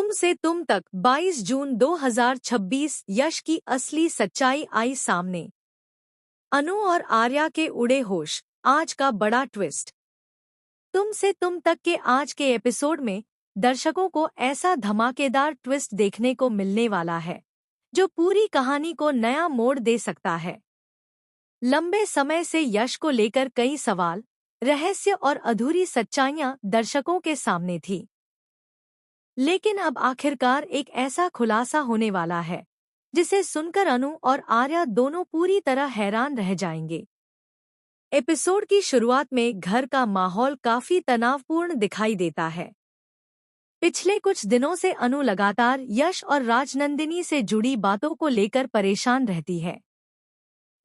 तुम से तुम तक 22 जून 2026 यश की असली सच्चाई आई सामने। अनु और आर्या के उड़े होश, आज का बड़ा ट्विस्ट। तुम से तुम तक के आज के एपिसोड में दर्शकों को ऐसा धमाकेदार ट्विस्ट देखने को मिलने वाला है जो पूरी कहानी को नया मोड़ दे सकता है। लंबे समय से यश को लेकर कई सवाल, रहस्य और अधूरी सच्चाइयां दर्शकों के सामने थी, लेकिन अब आखिरकार एक ऐसा खुलासा होने वाला है जिसे सुनकर अनु और आर्या दोनों पूरी तरह हैरान रह जाएंगे। एपिसोड की शुरुआत में घर का माहौल काफी तनावपूर्ण दिखाई देता है। पिछले कुछ दिनों से अनु लगातार यश और राजनंदिनी से जुड़ी बातों को लेकर परेशान रहती है।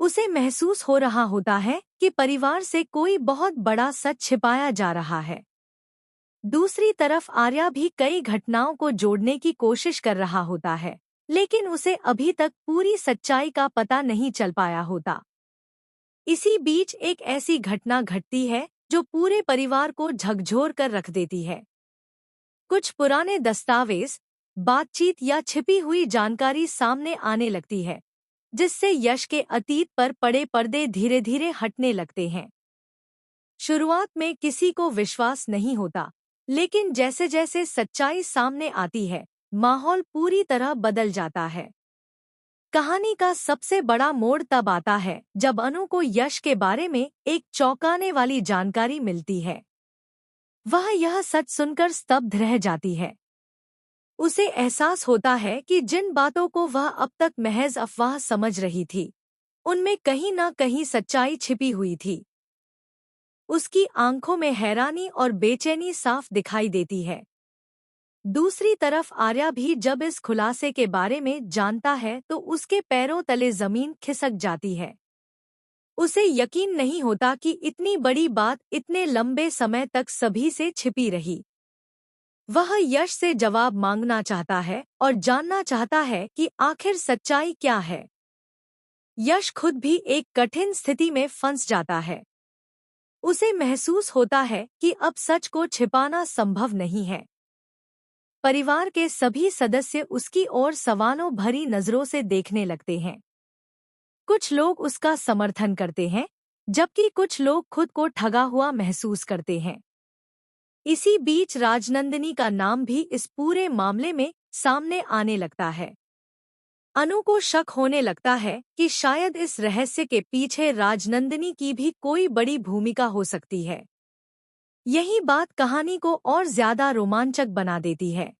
उसे महसूस हो रहा होता है कि परिवार से कोई बहुत बड़ा सच छिपाया जा रहा है। दूसरी तरफ आर्या भी कई घटनाओं को जोड़ने की कोशिश कर रहा होता है, लेकिन उसे अभी तक पूरी सच्चाई का पता नहीं चल पाया होता। इसी बीच एक ऐसी घटना घटती है जो पूरे परिवार को झकझोर कर रख देती है। कुछ पुराने दस्तावेज, बातचीत या छिपी हुई जानकारी सामने आने लगती है, जिससे यश के अतीत पर पड़े पर्दे धीरे धीरे हटने लगते हैं। शुरुआत में किसी को विश्वास नहीं होता, लेकिन जैसे जैसे सच्चाई सामने आती है, माहौल पूरी तरह बदल जाता है। कहानी का सबसे बड़ा मोड़ तब आता है जब अनु को यश के बारे में एक चौंकाने वाली जानकारी मिलती है। वह यह सच सुनकर स्तब्ध रह जाती है। उसे एहसास होता है कि जिन बातों को वह अब तक महज अफवाह समझ रही थी, उनमें कहीं न कहीं सच्चाई छिपी हुई थी। उसकी आंखों में हैरानी और बेचैनी साफ दिखाई देती है। दूसरी तरफ आर्या भी जब इस खुलासे के बारे में जानता है तो उसके पैरों तले जमीन खिसक जाती है। उसे यकीन नहीं होता कि इतनी बड़ी बात इतने लंबे समय तक सभी से छिपी रही। वह यश से जवाब मांगना चाहता है और जानना चाहता है कि आखिर सच्चाई क्या है। यश खुद भी एक कठिन स्थिति में फंस जाता है। उसे महसूस होता है कि अब सच को छिपाना संभव नहीं है। परिवार के सभी सदस्य उसकी ओर सवालों भरी नजरों से देखने लगते हैं। कुछ लोग उसका समर्थन करते हैं, जबकि कुछ लोग खुद को ठगा हुआ महसूस करते हैं। इसी बीच राजनंदिनी का नाम भी इस पूरे मामले में सामने आने लगता है। अनु को शक होने लगता है कि शायद इस रहस्य के पीछे राजनंदिनी की भी कोई बड़ी भूमिका हो सकती है। यही बात कहानी को और ज्यादा रोमांचक बना देती है।